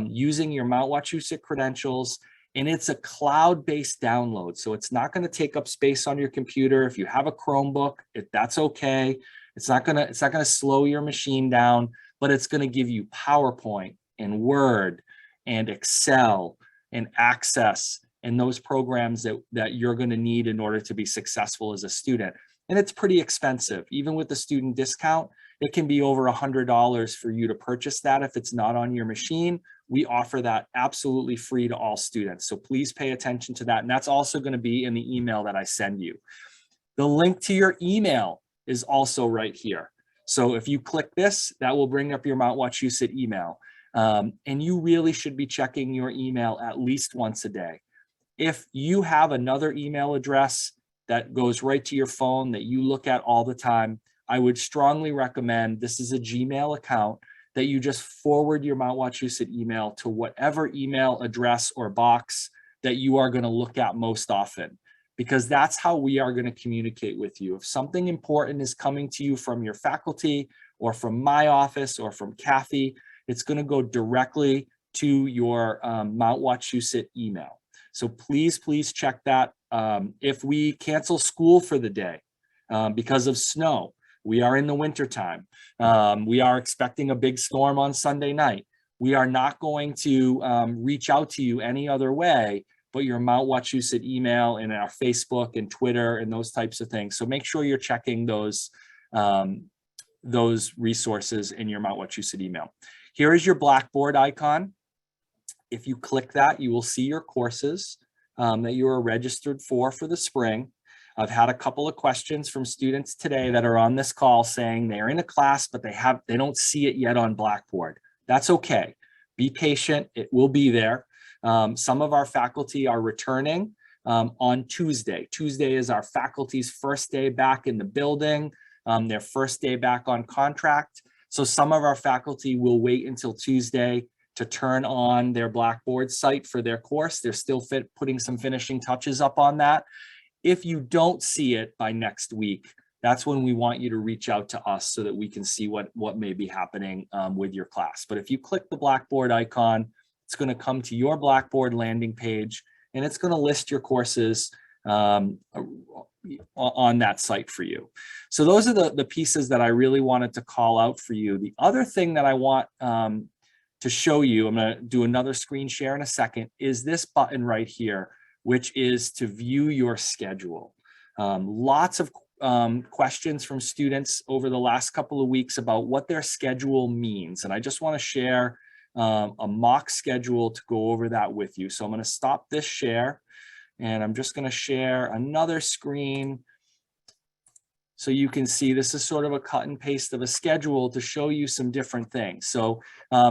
using your Mount Wachusett credentials. And it's a cloud-based download. So it's not going to take up space on your computer. If you have a Chromebook, that's okay. It's not gonna slow your machine down, but it's going to give you PowerPoint and Word and Excel and Access and those programs that you're going to need in order to be successful as a student. And it's pretty expensive. Even with the student discount, it can be over $100 for you to purchase that if it's not on your machine. We offer that absolutely free to all students. So please pay attention to that. And that's also going to be in the email that I send you. The link to your email is also right here. So if you click this, that will bring up your Mount Wachusett email. And you really should be checking your email at least once a day. If you have another email address that goes right to your phone that you look at all the time, I would strongly recommend, this is a Gmail account, that you just forward your Mount Wachusett email to whatever email address or box that you are going to look at most often, because that's how we are going to communicate with you. If something important is coming to you from your faculty or from my office or from Kathy, it's going to go directly to your Mount Wachusett email. So please check that. If we cancel school for the day because of snow, we are in the winter time. We are expecting a big storm on Sunday night. We are not going to reach out to you any other way but your Mount Wachusett email and our Facebook and Twitter and those types of things. So make sure you're checking those resources in your Mount Wachusett email. Here is your Blackboard icon. If you click that, you will see your courses that you are registered for the spring. I've had a couple of questions from students today that are on this call saying they're in a class, but they don't see it yet on Blackboard. That's okay. Be patient. It will be there. Some of our faculty are returning on Tuesday. Tuesday is our faculty's first day back in the building, their first day back on contract. So some of our faculty will wait until Tuesday to turn on their Blackboard site for their course. They're still putting some finishing touches up on that. If you don't see it by next week, that's when we want you to reach out to us so that we can see what may be happening with your class. But if you click the Blackboard icon, it's going to come to your Blackboard landing page, and it's going to list your courses on that site for you. So those are the pieces that I really wanted to call out for you. The other thing that I want to show you, I'm going to do another screen share in a second, is this button right here, which is to view your schedule. Lots of questions from students over the last couple of weeks about what their schedule means. And I just want to share a mock schedule to go over that with you. So I'm going to stop this share, and I'm just going to share another screen so you can see this is sort of a cut and paste of a schedule to show you some different things. So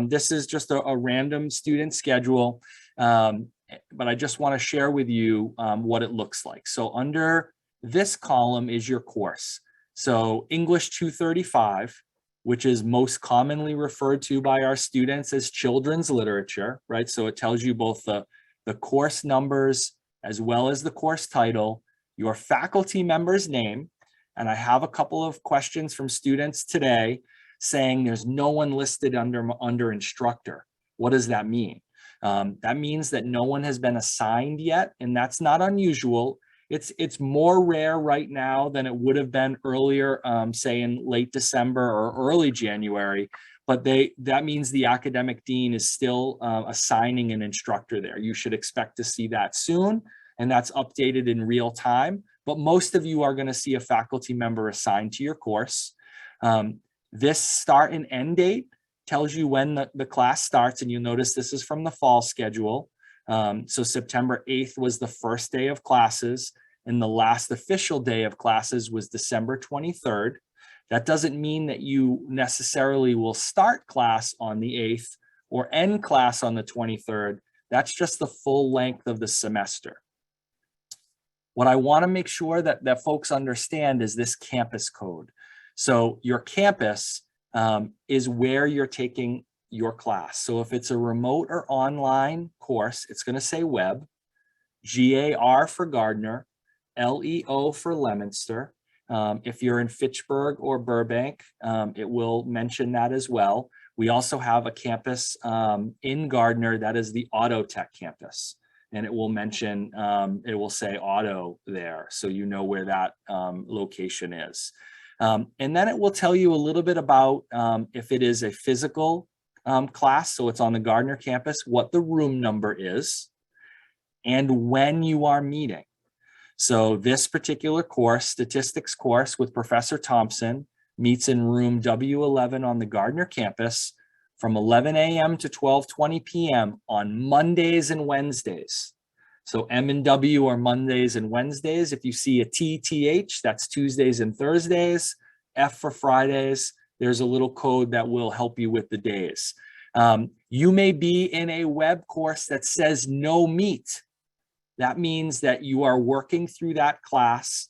this is just a random student schedule, but I just want to share with you what it looks like. So under this column is your course. So English 235, which is most commonly referred to by our students as children's literature, right? So it tells you both the course numbers as well as the course title, your faculty member's name. And I have a couple of questions from students today saying there's no one listed under instructor. What does that mean? That means that no one has been assigned yet, and that's not unusual. It's more rare right now than it would have been earlier, say in late December or early January, but that means the academic dean is still assigning an instructor there. You should expect to see that soon, and that's updated in real time. But most of you are going to see a faculty member assigned to your course. This start and end date tells you when the class starts, and you'll notice this is from the fall schedule. So September 8th was the first day of classes, and the last official day of classes was December 23rd. That doesn't mean that you necessarily will start class on the 8th or end class on the 23rd. That's just the full length of the semester. What I want to make sure that folks understand is this campus code. So your campus is where you're taking your class. So if it's a remote or online course, it's going to say web, GAR for Gardner, LEO for Leominster. If you're in Fitchburg or Burbank, it will mention that as well. We also have a campus in Gardner that is the Auto Tech campus, and it will mention, it will say auto there, so you know where that location is. And then it will tell you a little bit about if it is a physical class, so it's on the Gardner campus, what the room number is, and when you are meeting. So this particular course, statistics course with Professor Thompson, meets in room W11 on the Gardner campus from 11 a.m. to 12:20 p.m. on Mondays and Wednesdays. So M and W are Mondays and Wednesdays. If you see a TTH, that's Tuesdays and Thursdays. F for Fridays. There's a little code that will help you with the days. You may be in a web course that says no meet. That means that you are working through that class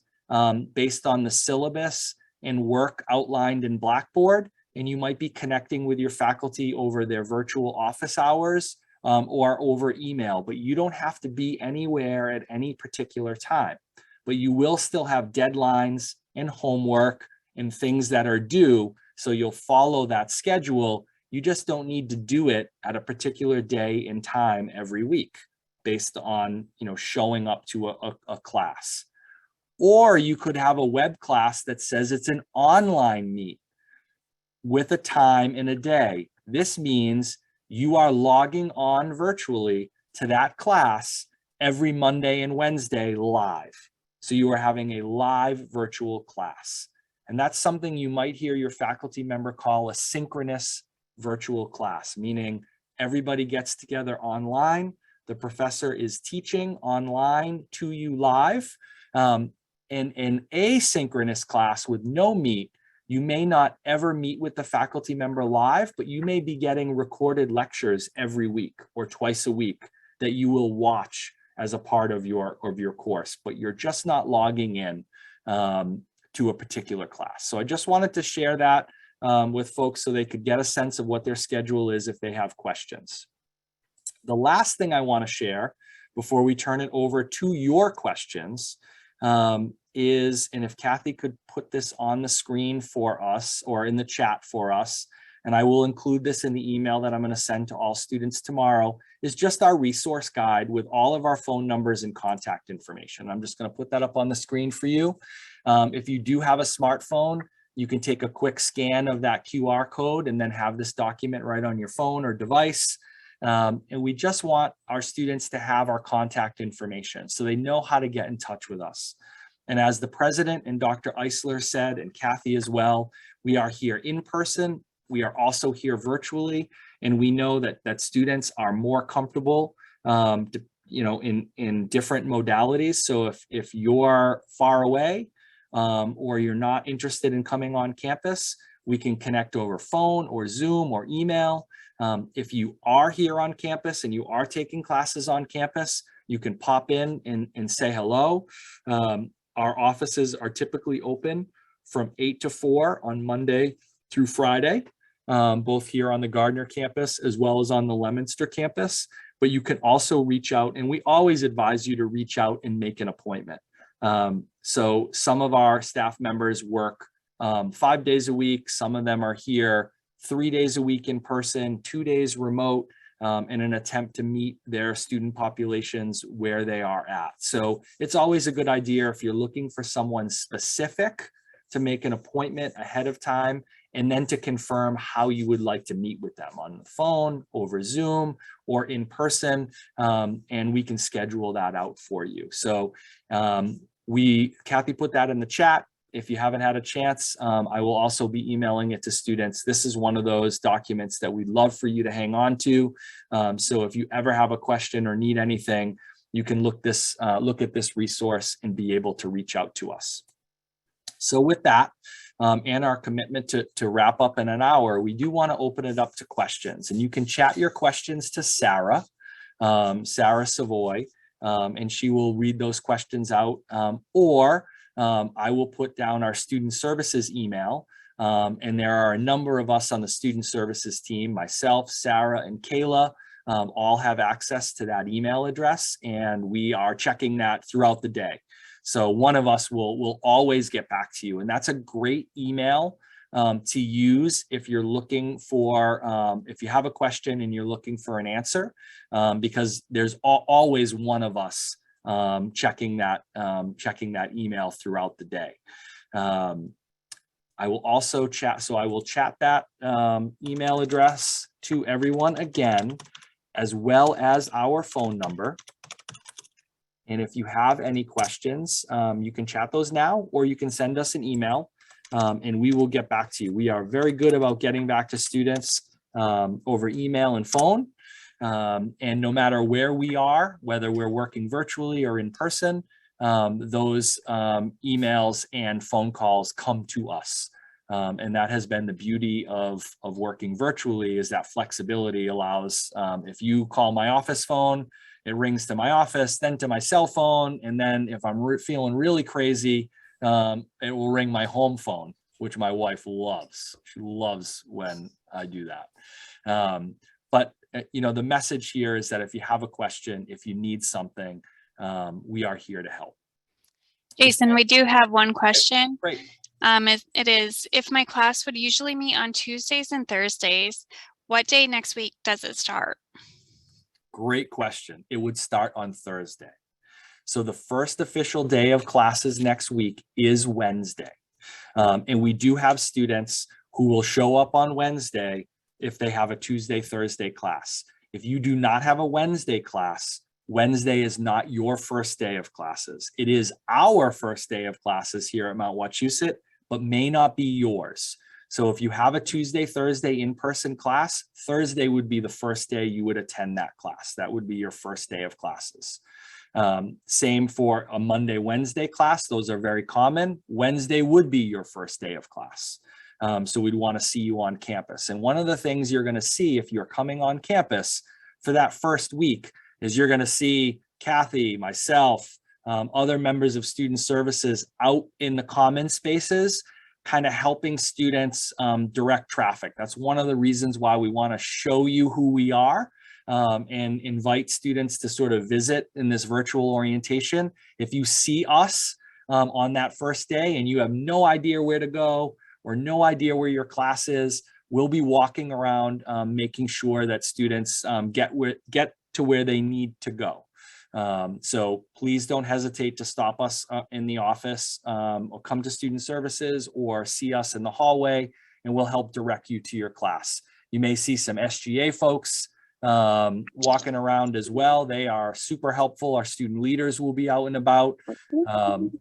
based on the syllabus and work outlined in Blackboard, and you might be connecting with your faculty over their virtual office hours or over email, but you don't have to be anywhere at any particular time. But you will still have deadlines and homework and things that are due, so you'll follow that schedule. You just don't need to do it at a particular day and time every week, based on, you know, showing up to a class. Or you could have a web class that says it's an online meet with a time in a day. This means you are logging on virtually to that class every Monday and Wednesday live. So you are having a live virtual class. And that's something you might hear your faculty member call a synchronous virtual class, meaning everybody gets together online. The professor is teaching online to you live. In an asynchronous class with no meet, you may not ever meet with the faculty member live, but you may be getting recorded lectures every week or twice a week that you will watch as a part of your course, but you're just not logging in to a particular class. So I just wanted to share that with folks so they could get a sense of what their schedule is if they have questions. The last thing I want to share before we turn it over to your questions is, and if Kathy could put this on the screen for us or in the chat for us, and I will include this in the email that I'm going to send to all students tomorrow, is just our resource guide with all of our phone numbers and contact information. I'm just going to put that up on the screen for you. If you do have a smartphone, you can take a quick scan of that QR code and then have this document right on your phone or device. And we just want our students to have our contact information so they know how to get in touch with us. And as the president and Dr. Eisler said, and Kathy as well, we are here in person. We are also here virtually, and we know that students are more comfortable, in different modalities. So if you're far away or you're not interested in coming on campus, we can connect over phone or Zoom or email. If you are here on campus and you are taking classes on campus, you can pop in and say hello. Our offices are typically open from 8 to 4 on Monday through Friday, both here on the Gardner campus as well as on the Leominster campus. But you can also reach out, and we always advise you to reach out and make an appointment. So some of our staff members work 5 days a week. Some of them are here 3 days a week in person, 2 days remote, in an attempt to meet their student populations where they are at. So it's always a good idea if you're looking for someone specific to make an appointment ahead of time, and then to confirm how you would like to meet with them on the phone, over Zoom, or in person, and we can schedule that out for you. So Kathy put that in the chat. If you haven't had a chance, I will also be emailing it to students. This is one of those documents that we'd love for you to hang on to. So if you ever have a question or need anything, you can look at this resource and be able to reach out to us. So with that, and our commitment to wrap up in an hour, we do want to open it up to questions. And you can chat your questions to Sarah, Sarah Savoy, and she will read those questions out, or I will put down our student services email And there are a number of us on the student services team, myself, Sarah, and Kayla, all have access to that email address, and we are checking that throughout the day. So one of us will always get back to you, and that's a great email to use if you're looking for, if you have a question and you're looking for an answer, because there's always one of us checking that email throughout the day. I will also chat, so I will chat that email address to everyone again, as well as our phone number. And if you have any questions, you can chat those now, or you can send us an email and we will get back to you. We are very good about getting back to students over email and phone. And no matter where we are, whether we're working virtually or in person, those emails and phone calls come to us. And that has been the beauty of working virtually, is that flexibility allows, if you call my office phone, it rings to my office, then to my cell phone. And then if I'm feeling really crazy, it will ring my home phone, which my wife loves. She loves when I do that. But you know, the message here is that if you have a question, if you need something, we are here to help. Jason, we do have one question. Great. It is, if my class would usually meet on Tuesdays and Thursdays, what day next week does it start? Great question. It would start on Thursday. So the first official day of classes next week is Wednesday. And we do have students who will show up on Wednesday if they have a Tuesday, Thursday class. If you do not have a Wednesday class, Wednesday is not your first day of classes. It is our first day of classes here at Mount Wachusett, but may not be yours. So if you have a Tuesday, Thursday in-person class, Thursday would be the first day you would attend that class. That would be your first day of classes. Same for a Monday, Wednesday class. Those are very common. Wednesday would be your first day of class. So we'd want to see you on campus. And one of the things you're going to see if you're coming on campus for that first week is you're going to see Kathy, myself, other members of student services out in the common spaces, kind of helping students direct traffic. That's one of the reasons why we want to show you who we are and invite students to sort of visit in this virtual orientation. If you see us on that first day and you have no idea where to go or no idea where your class is, we'll be walking around making sure that students get to where they need to go. So please don't hesitate to stop us in the office or come to student services or see us in the hallway, and we'll help direct you to your class. You may see some SGA folks walking around as well. They are super helpful. Our student leaders will be out and about.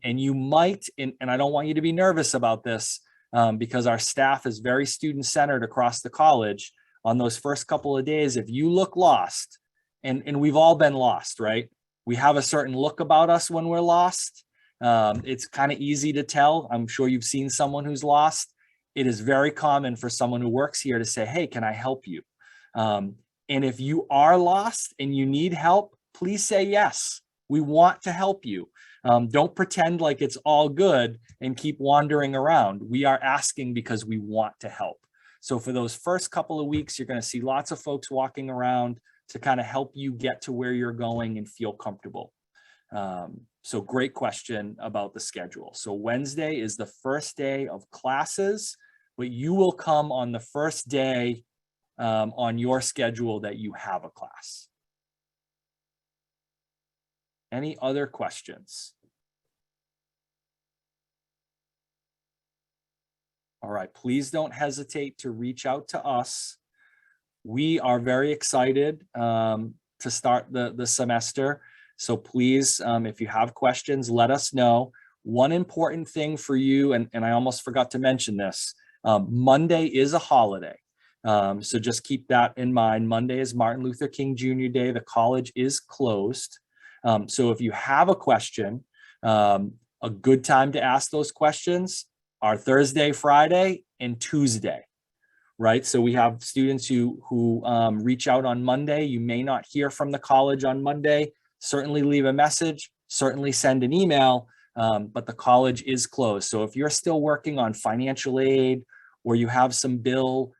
And you might, and I don't want you to be nervous about this because our staff is very student-centered across the college. On those first couple of days, if you look lost, and we've all been lost, right? We have a certain look about us when we're lost. It's kind of easy to tell. I'm sure you've seen someone who's lost. It is very common for someone who works here to say, hey, can I help you? And if you are lost and you need help, please say yes. We want to help you. Don't pretend like it's all good and keep wandering around. We are asking because we want to help. So for those first couple of weeks, you're going to see lots of folks walking around to kind of help you get to where you're going and feel comfortable. So great question about the schedule. So Wednesday is the first day of classes, but you will come on the first day on your schedule that you have a class. Any other questions? All right, please don't hesitate to reach out to us. We are very excited to start the semester. So please, if you have questions, let us know. One important thing for you, and I almost forgot to mention this, Monday is a holiday. So just keep that in mind. Monday is Martin Luther King Jr. Day. The college is closed. So if you have a question, a good time to ask those questions are Thursday, Friday, and Tuesday, right? So we have students who reach out on Monday. You may not hear from the college on Monday. Certainly leave a message, certainly send an email, but the college is closed. So if you're still working on financial aid or you have some bill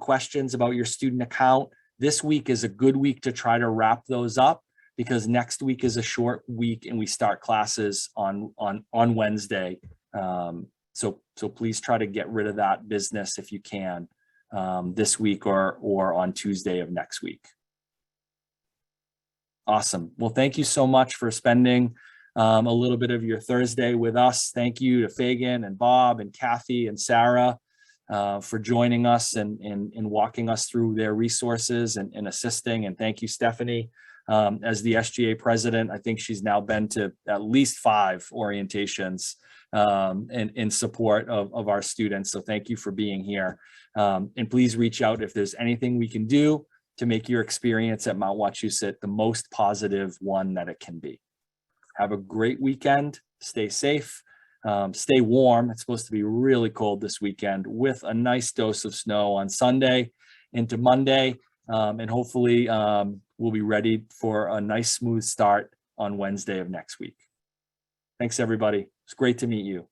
questions about your student account, this week is a good week to try to wrap those up, because next week is a short week and we start classes on Wednesday. So please try to get rid of that business if you can, this week or on Tuesday of next week. Awesome. Well, thank you so much for spending a little bit of your Thursday with us. Thank you to Fagan and Bob and Kathy and Sarah for joining us and walking us through their resources and assisting. And thank you, Stephanie. As the SGA president, I think she's now been to at least 5 orientations in support of our students. So thank you for being here. And please reach out if there's anything we can do to make your experience at Mount Wachusett the most positive one that it can be. Have a great weekend. Stay safe. Stay warm. It's supposed to be really cold this weekend with a nice dose of snow on Sunday into Monday. And hopefully we'll be ready for a nice smooth start on Wednesday of next week. Thanks, everybody. It's great to meet you.